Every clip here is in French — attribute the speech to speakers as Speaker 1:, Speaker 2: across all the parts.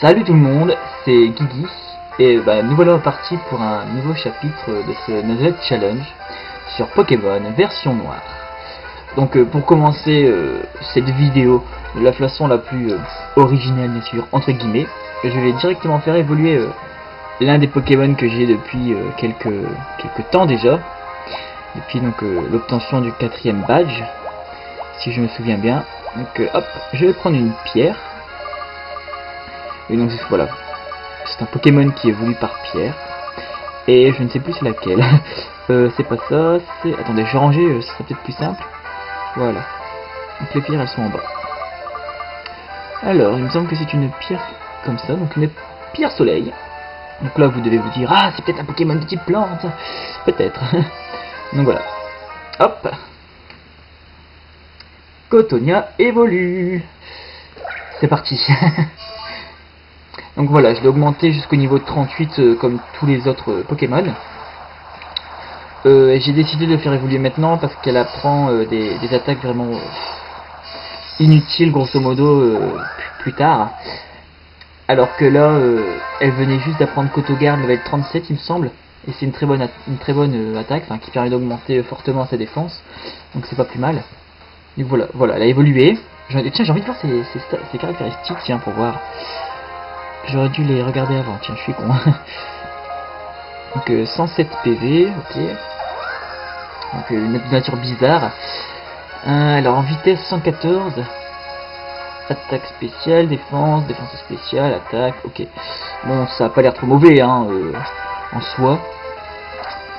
Speaker 1: Salut tout le monde, c'est Guigui et nous voilà partis pour un nouveau chapitre de ce nouvel challenge sur Pokémon version noire. Donc pour commencer cette vidéo de la façon la plus originale bien sûr, entre guillemets, je vais directement faire évoluer l'un des Pokémon que j'ai depuis quelques temps déjà, depuis donc l'obtention du 4e badge, si je me souviens bien. Donc hop, je vais prendre une pierre. Et donc voilà, c'est un Pokémon qui est voulu par Pierre. Et je ne sais plus c'est laquelle. C'est pas ça, c'est... Attendez, je vais ranger, ce serait peut-être plus simple. Voilà. Donc les pierres elles sont en bas. Alors, il me semble que c'est une pierre comme ça, donc une pierre soleil. Donc là vous devez vous dire, ah c'est peut-être un Pokémon de type plante. Peut-être. Donc voilà. Hop. Cotonia évolue. C'est parti. Donc voilà, je l'ai augmenté jusqu'au niveau de 38 comme tous les autres Pokémon. J'ai décidé de le faire évoluer maintenant parce qu'elle apprend des attaques vraiment inutiles grosso modo plus tard. Alors que là, elle venait juste d'apprendre Kotogarde level 37 il me semble. Et c'est une très bonne attaque qui permet d'augmenter fortement sa défense. Donc c'est pas plus mal. Donc voilà, elle a évolué. Tiens, j'ai envie de voir ses caractéristiques, tiens, pour voir. J'aurais dû les regarder avant, tiens, je suis con. Donc 107 PV, ok. Donc une nature bizarre. Alors en vitesse 114. Attaque spéciale, défense spéciale, attaque, ok. Bon, ça a pas l'air trop mauvais, hein, en soi.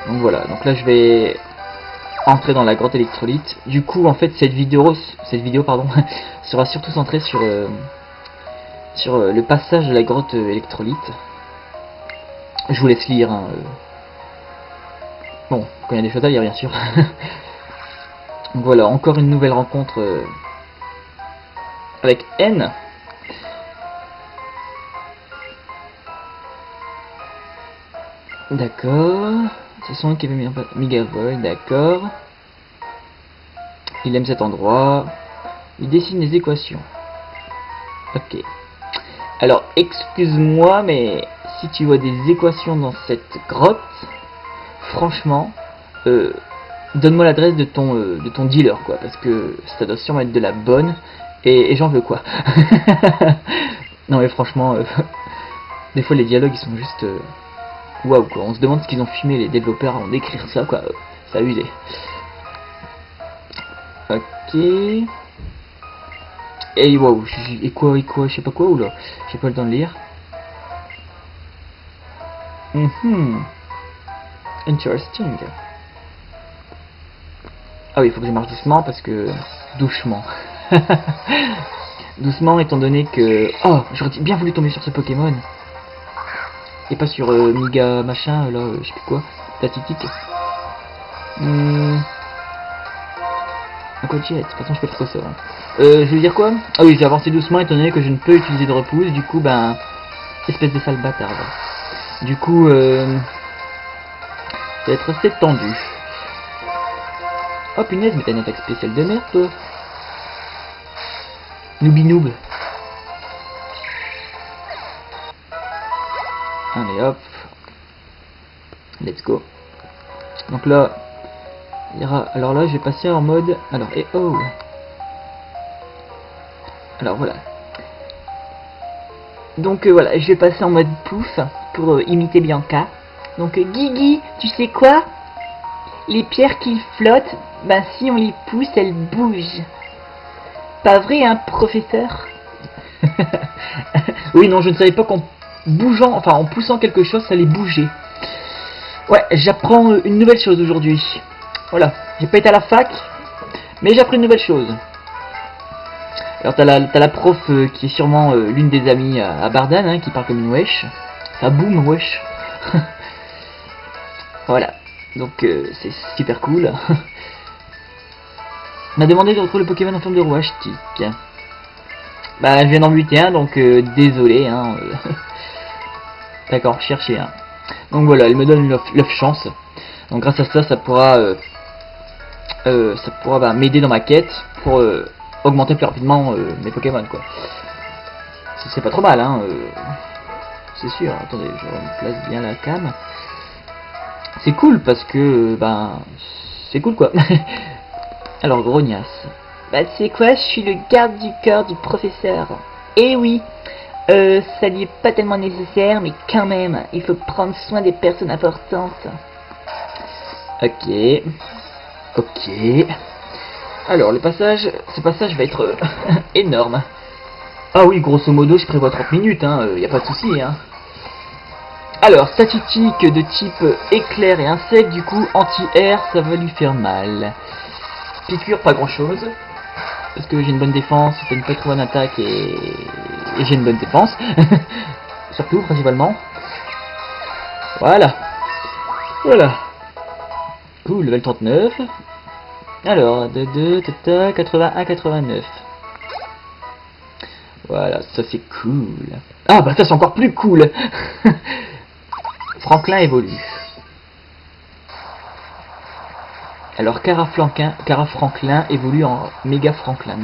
Speaker 1: Donc voilà, donc là je vais entrer dans la grotte électrolyte. Du coup, en fait, cette vidéo sera surtout centrée sur le passage de la grotte électrolyte. Je vous laisse lire. Hein, Bon, quand il y a des choses à lire, bien sûr. Donc voilà, encore une nouvelle rencontre avec N. D'accord. C'est son qui avait mis en place Megavoid, d'accord. Il aime cet endroit. Il dessine les équations. Ok. Alors, excuse-moi, mais si tu vois des équations dans cette grotte, franchement, donne-moi l'adresse de ton dealer, quoi, parce que ça doit sûrement être de la bonne, et j'en veux, quoi. Non, mais franchement, des fois les dialogues ils sont juste waouh, quoi. On se demande ce qu'ils ont filmé les développeurs avant d'écrire ça, quoi. C'est abusé. Ok. Et waouh, et quoi, je sais pas quoi, oula, j'ai pas le temps de lire. Interesting. Ah oui, il faut que je marche doucement parce que... Doucement. Doucement étant donné que... Oh, j'aurais bien voulu tomber sur ce Pokémon. Et pas sur Miga machin, là, je sais plus quoi. Tatitite. Un code jet, de toute façon je peux trop ça. Je veux dire quoi? Ah oui, j'ai avancé doucement étant donné que je ne peux utiliser de repousse, du coup, espèce de sale bâtard. Du coup, ça va être assez tendu. Oh punaise, mais t'as une attaque spéciale de merde, toi. Noob. Allez hop. Let's go. Donc là, alors là, je vais passer en mode... Alors, et oh. Alors voilà. Donc voilà, je vais passer en mode pouf pour imiter Bianca. Donc Guigui, tu sais quoi? Les pierres qui flottent, si on les pousse, elles bougent. Pas vrai, hein, professeur? Oui, non, je ne savais pas qu'en bougeant, en poussant quelque chose, ça allait bouger. Ouais, j'apprends une nouvelle chose aujourd'hui. Voilà, j'ai pas été à la fac, mais j'ai appris une nouvelle chose. Alors t'as la prof qui est sûrement l'une des amies à Bardan, hein, qui parle comme une wesh. Ça boum, wesh. Voilà, donc c'est super cool. M'a demandé de retrouver le Pokémon en forme de rouage tic. Je viens d'en buter un, donc désolé. Hein, D'accord, chercher un. Donc voilà, elle me donne l'œuf chance. Donc grâce à ça, ça pourra m'aider dans ma quête pour augmenter plus rapidement mes Pokémon, quoi. c'est pas trop mal, hein. C'est sûr. Attendez, je place bien la cam. C'est cool parce que, ben, c'est cool quoi. Alors, grognasse. Bah, tu sais quoi, je suis le garde du corps du professeur. Eh oui, ça lui est pas tellement nécessaire, mais quand même, il faut prendre soin des personnes importantes. Ok. Ok. Alors, ce passage va être énorme. Ah oui, grosso modo, je prévois 30 minutes, hein, y a pas de souci, hein. Alors, statistique de type éclair et insecte, du coup, anti-air, ça va lui faire mal. Piqûre, pas grand chose. Parce que j'ai une bonne défense, je fais une pas trop bonne attaque et j'ai une bonne défense. Surtout, principalement. Voilà. Voilà. Cool, level 39. Alors, 81, 89. Voilà, ça c'est cool. Ah bah ça c'est encore plus cool. Franklin évolue. Alors Cara Franklin évolue en Méga Franklin.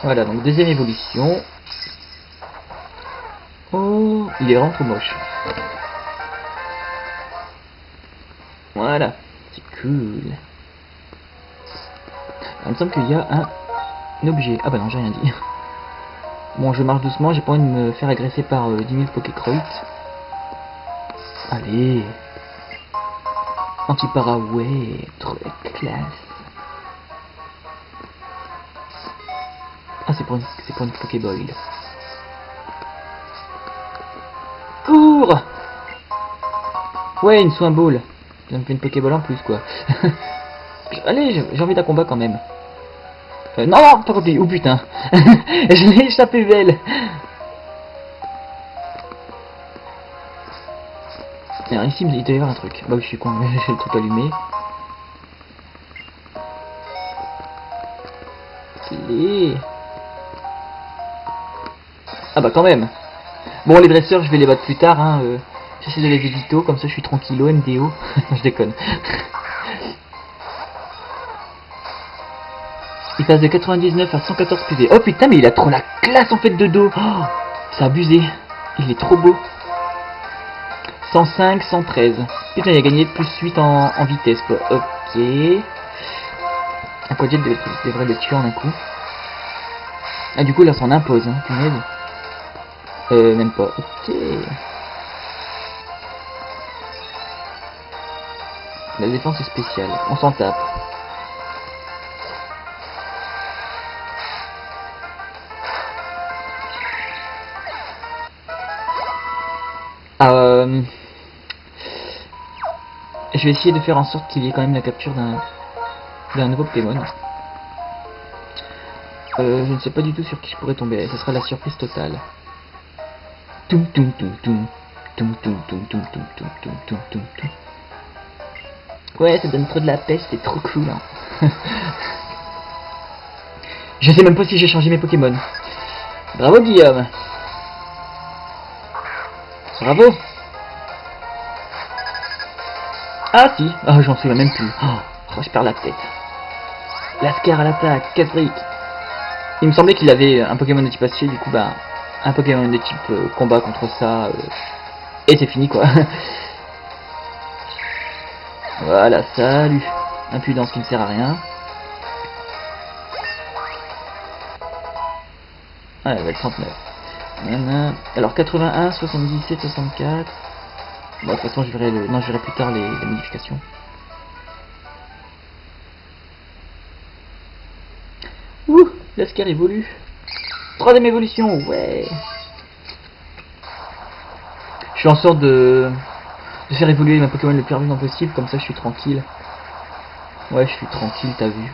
Speaker 1: Voilà, donc deuxième évolution. Oh, il est vraiment trop moche. Voilà, c'est cool. Il me semble qu'il y a un objet. Ah bah non, j'ai rien dit. Bon, je marche doucement, j'ai pas envie de me faire agresser par 10 000 Pokécroit. Allez. Anti-para, ouais, trop classe. Ah, c'est pour une Pokéball. Cours. Ouais, une Soin Ball. Ça me fait une Pokéball en plus, quoi. Allez, j'ai envie d'un combat quand même. Non, pas copié. Oh putain. Je l'ai échappé belle. Alors ici, il doit y avoir un truc. Bah oui, je suis con, j'ai le truc allumé. Allez. Ah bah quand même. Bon, les dresseurs, je vais les battre plus tard. Hein. J'essaie de les éviter, comme ça je suis tranquillo, MDO. Je déconne. Il passe de 99 à 114 PV. Oh putain, mais il a trop la classe en fait de dos. Oh, c'est abusé. Il est trop beau. 105, 113. Putain, il a gagné plus 8 en vitesse quoi. Ok. Aquajet devrait le tuer en un coup. Ah, du coup, là, s'en impose. Hein, punaise. Même pas. Ok. La défense est spéciale. On s'en tape. Je vais essayer de faire en sorte qu'il y ait quand même la capture d'un nouveau Pokémon. Je ne sais pas du tout sur qui je pourrais tomber. Ce sera la surprise totale. Ouais, ça donne trop de la pêche, c'est trop cool. Hein. Je sais même pas si j'ai changé mes Pokémon. Bravo Guillaume. Bravo. Ah si, oh, j'en souviens même plus. Oh, je perds la tête. Lascar à l'attaque, Capric. Il me semblait qu'il avait un Pokémon de type acier, du coup bah un Pokémon de type combat contre ça et c'est fini quoi. Voilà, salut. Impudence qui ne sert à rien. Ah, elle va être 39. Alors 81, 77, 64. Bon, de toute façon, je verrai plus tard les modifications. Ouh, Lascar évolue. Troisième évolution, ouais. Je fais en sorte de faire évoluer ma Pokémon le plus rapidement possible, comme ça je suis tranquille. Ouais, je suis tranquille, t'as vu.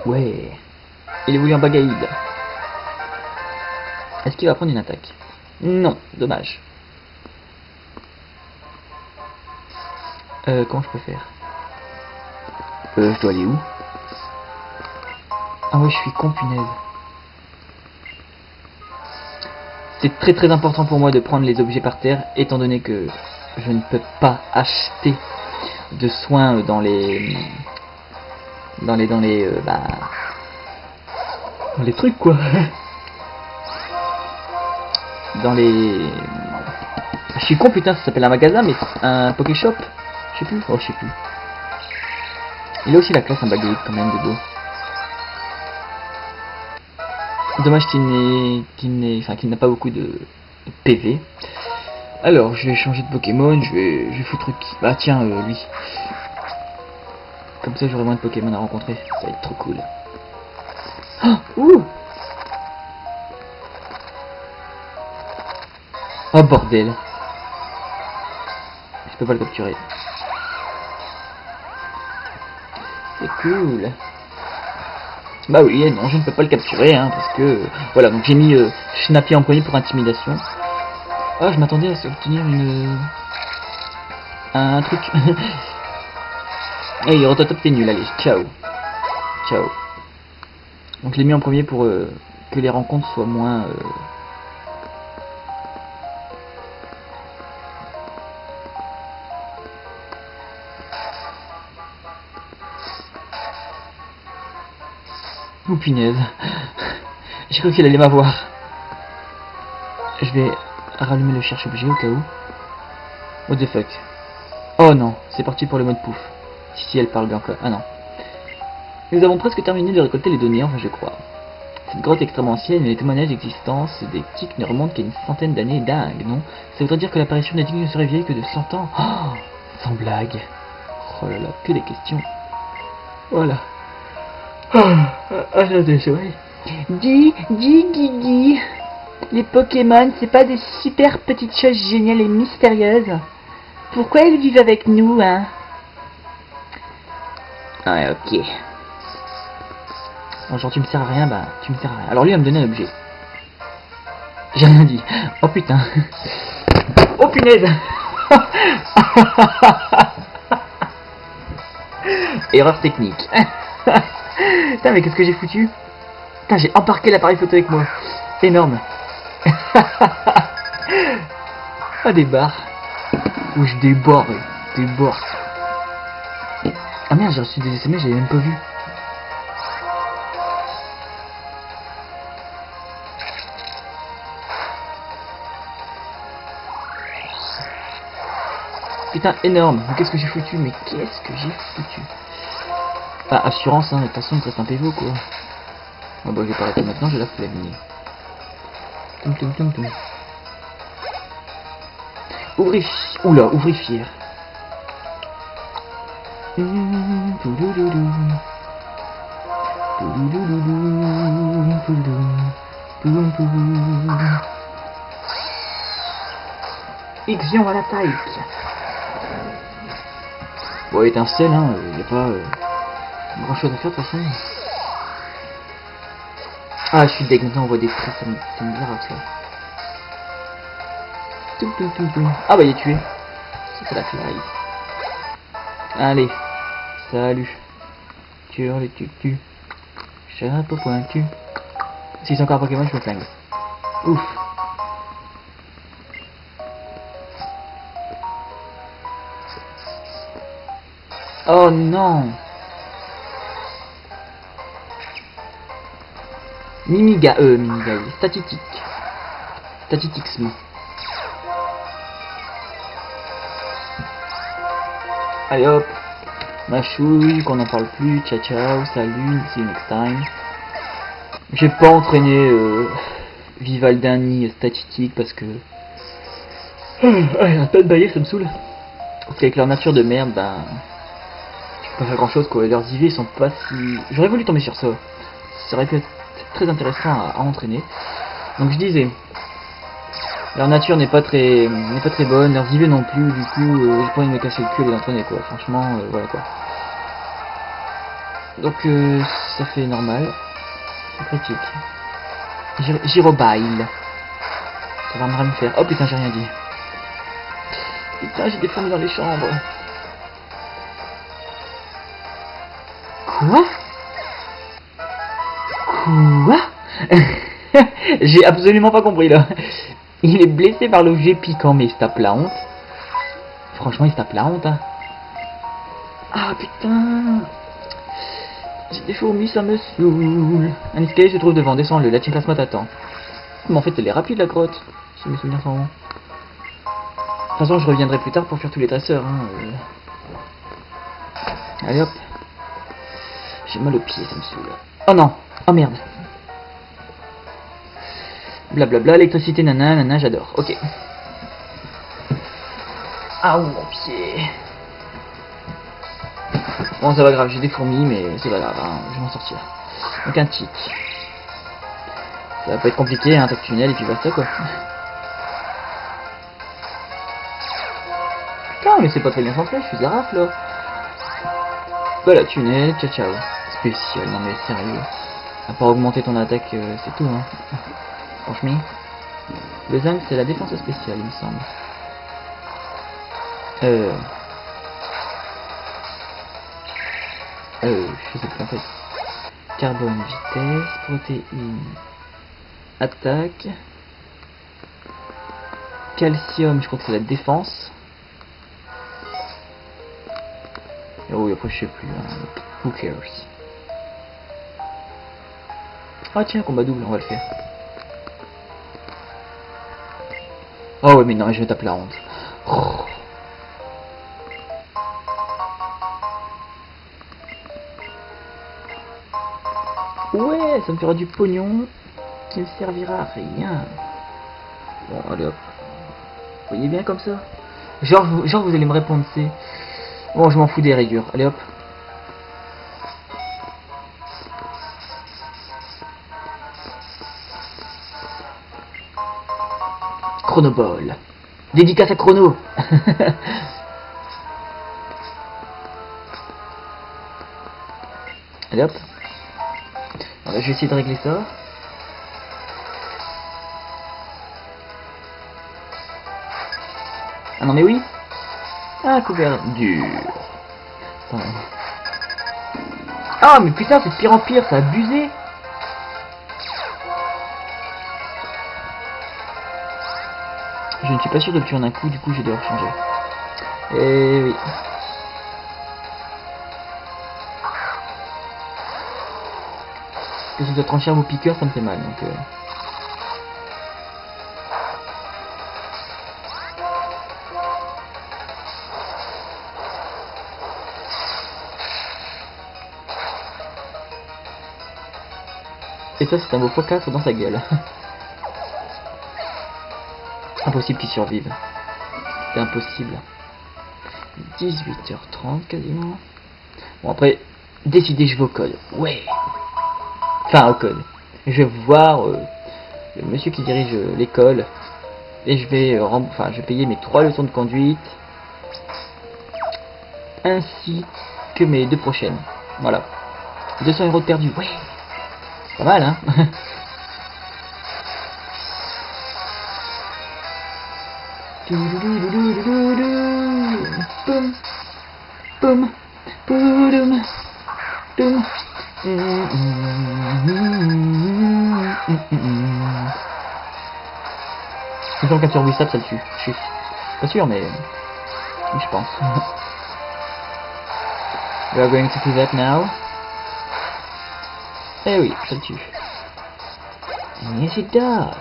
Speaker 1: Ouais. Il évolue en Bagaïde. Est-ce qu'il va prendre une attaque? Non, dommage. Comment je peux faire? Je dois aller où? Ah ouais, je suis con, punaise. C'est très très important pour moi de prendre les objets par terre, étant donné que je ne peux pas acheter de soins dans les dans les trucs quoi. Dans les... Je suis con putain, ça s'appelle un magasin mais un Pokéshop. Je sais plus, oh je sais plus. Il a aussi la classe un baguette quand même de dos. Dommage qu'il n'a pas beaucoup de PV. Alors je vais changer de Pokémon, je vais foutre qui. Bah tiens lui. Comme ça j'aurai moins de Pokémon à rencontrer, ça va être trop cool. Oh, ouh. Oh bordel. Je peux pas le capturer. C'est cool. Bah oui, non, je ne peux pas le capturer, hein, parce que... Voilà, donc j'ai mis Schnappy en premier pour intimidation. Ah, je m'attendais à obtenir un truc. Hey, Rototop, t'es nul, allez, ciao. Ciao. Donc je l'ai mis en premier pour que les rencontres soient moins... Oh punaise. J'ai cru qu'il allait m'avoir. Je vais rallumer le cherche-objet au cas où. What the fuck. Oh non, c'est parti pour le mode pouf. Si elle parle bien encore. Ah non. Nous avons presque terminé de récolter les données, enfin je crois. Cette grotte est extrêmement ancienne et les témoignages d'existence des tiques ne remontent qu'à une centaine d'années. Dingue, non? Ça voudrait dire que l'apparition des tiques ne serait vieille que de 100 ans. Oh, sans blague. Oh là là, que des questions. Voilà. Ah, je désolé. Guigui. Les Pokémon, c'est pas des super petites choses géniales et mystérieuses. Pourquoi ils vivent avec nous, hein? Ouais, ok. Bon, genre, tu me sers à rien, bah, tu me sers à rien. Alors lui, il va me donner un objet. J'ai rien dit. Oh putain. Oh punaise. Erreur technique. Putain, mais qu'est-ce que j'ai foutu? Putain, j'ai embarqué l'appareil photo avec moi. Énorme. Ah, des barres. Où je déborde. Ah merde, j'ai reçu des SMS, j'avais même pas vu. Putain, énorme. Mais qu'est-ce que j'ai foutu? Ah, assurance, hein, de toute façon, il me reste un PV quoi. Ah bah, je vais pas arrêter maintenant, je la flemme. Toum. Ouvrir fier. Ixion à la taille. Bon, étincelle, hein, y a pas grand chose à faire de toute façon. Ah, je suis deg, maintenant on voit des traits, ça me dérange là. Ah bah il est tué. C'est la fly. Allez. Salut. Tueur les tutu. Chapeau pointu. Si c'est encore un Pokémon, je me flingue. Ouf. Oh non. Mimiga, Statitixme. Allez hop, ma chouille, qu'on n'en parle plus, ciao, salut, see you next time. J'ai pas entraîné Vivaldini statistique parce que... un tas de baillets, ça me saoule. Parce qu'avec leur nature de merde, ben... tu peux pas faire grand chose quoi, leurs IV sont pas si... J'aurais voulu tomber sur ça. Ça aurait pu être très intéressant à entraîner. Donc je disais... Leur nature n'est pas très bonne, leurs IV non plus, du coup j'ai pas envie de me casser le cul et d'entraîner quoi, franchement voilà quoi. Donc ça fait normal. C'est critique. Girobile. Ça va me faire. Oh putain j'ai rien dit. Putain j'ai des fourmis dans les chambres. Quoi? J'ai absolument pas compris là. Il est blessé par l'objet piquant, mais il se tape la honte. Franchement, il se tape la honte. Hein. Ah putain. J'ai des fourmis, ça me saoule. Un escalier se trouve devant, descends-le, la team plasma t'attend. Mais en fait, elle est rapide la grotte, si mes souvenirs sont bons. De toute façon, je reviendrai plus tard pour faire tous les dresseurs. Hein. Allez hop. J'ai mal au pied, ça me saoule. Oh non. Oh merde. Blablabla, électricité, nana, nana, j'adore. Ok. Ah mon pied. Bon, ça va grave, j'ai des fourmis, mais c'est pas grave, hein, je vais m'en sortir. Donc un cheat. Ça va pas être compliqué, un tac tunnel et puis basta quoi. Putain, mais c'est pas très bien centré, je suis Zaraf là. Voilà, tunnel, ciao ciao. Spécial, non mais sérieux. À part augmenter ton attaque, c'est tout hein. Franchement. Le Zang c'est la défense spéciale, il me semble. Je sais plus en fait. Carbone, vitesse, protéine, attaque. Calcium, je crois que c'est la défense. Et oui, après je sais plus. Hein. Who cares? Ah tiens, combat double, on va le faire. Oh ouais, mais non, je vais taper la honte. Oh. Ouais, ça me fera du pognon qui ne servira à rien. Bon, allez hop. Vous voyez bien comme ça? Genre vous allez me répondre c'est... Bon, je m'en fous des rayures. Allez hop. Chronoball. Dédicace à Chrono. Allez hop. Alors, je vais essayer de régler ça. Ah non mais oui. Ah, couvert dur. Ah mais putain, c'est de pire en pire, c'est abusé. Je ne suis pas sûr de le tuer en un coup, du coup je vais devoir changer. Et oui. Parce que si je dois trancher vos piqueurs, ça me fait mal, donc... Et ça, c'est un beau x4 dans sa gueule. Impossible qu'il survive. C'est impossible. 18h30 quasiment. Bon après, décidez, je vais au code. Ouais. Enfin au code. Je vais voir le monsieur qui dirige l'école. Et je vais je vais payer mes 3 leçons de conduite. Ainsi que mes 2 prochaines. Voilà. 200 € de perdu. Ouais. Pas mal hein. Boum, boum, boum, boum. Si quelqu'un sur Wissap, ça le tue. Je suis pas sûr, mais je pense. We are going to do that now. Eh oui, ça le tue. Yes, it does.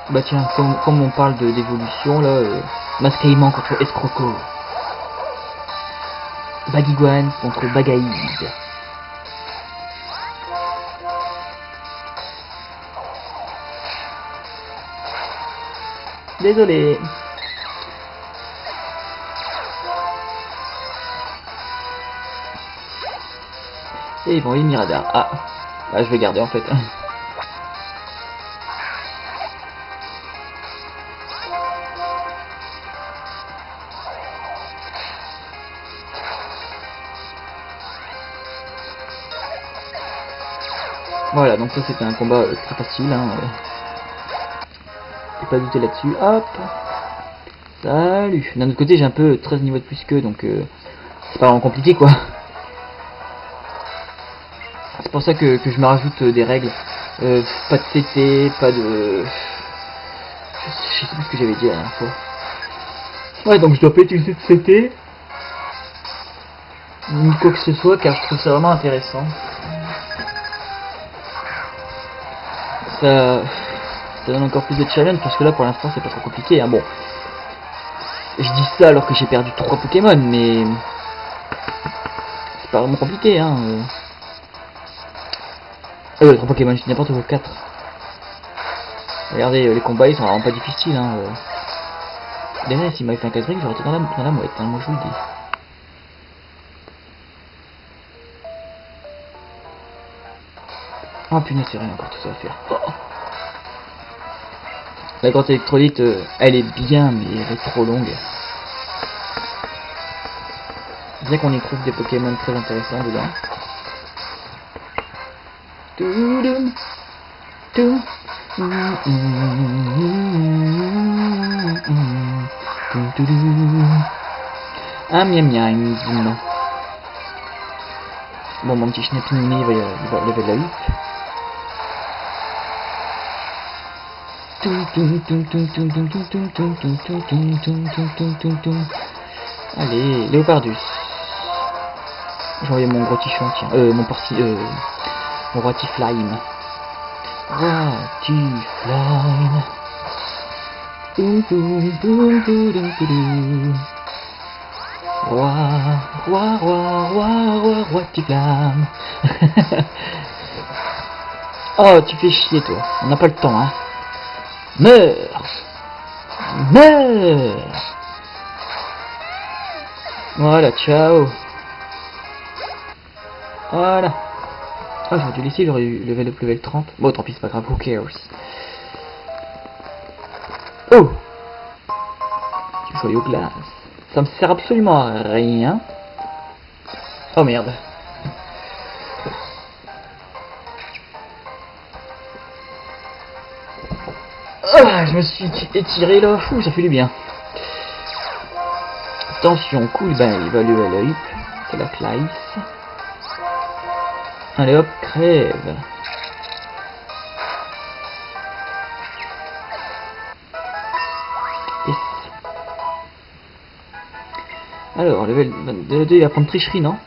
Speaker 1: Bah tiens, comme on parle d'évolution là, Mascaïman contre Escroco. Bagiguan contre Bagaïd. Désolé. Et ils vont éliminer Radar. Ah, bah je vais garder en fait. Voilà, donc ça c'était un combat très facile, hein. Pas douter là-dessus. Hop. Salut. D'un autre côté, j'ai un peu 13 niveaux de plus qu'eux, donc c'est pas vraiment compliqué quoi. C'est pour ça que je me rajoute des règles. Pas de CT, pas de... Je sais plus ce que j'avais dit la dernière fois. Ouais, donc je dois pas utiliser de CT. ni quoi que ce soit, car je trouve ça vraiment intéressant. Ça donne encore plus de challenge, parce que là pour l'instant c'est pas trop compliqué, hein. Bon, je dis ça alors que j'ai perdu 3 Pokémon, mais c'est pas vraiment compliqué, hein. 3 Pokémon, je dis n'importe quoi, 4. Regardez, les combats ils sont vraiment pas difficiles, hein. Derrière, s'il m'avait fait un quadrique, j'aurais été dans la mouette, hein, moi je vous le dis. Oh punaise, c'est rien encore tout ça à faire. Oh. La grotte électrolyte, elle est bien, mais elle est trop longue. Bien qu'on y trouve des Pokémon très intéressants dedans. Ah miam miam, dis-moi. Bon, mon petit Schneppini il va lever la huppe. Allez, Léopardus. J'ai envoyé mon gros tichon, tiens. Mon Rotiflime. Rotiflime. Rotiflime. Oh, tu fais chier, toi. On n'a pas le temps, hein. Meurs! Meurs! Voilà, ciao! Voilà! Ah, j'aurais dû laisser, j'aurais eu level 30. Bon, tant pis, c'est pas grave, who cares? Oh! Tu joyau glace. Ça me sert absolument à rien. Oh merde. Ah, je me suis étiré là, fou, ça fait du bien. Attention, cool, ben il va lever la huppe. C'est la classe. Allez hop, crève. Yes. Alors, level 2, il va prendre tricherie, non?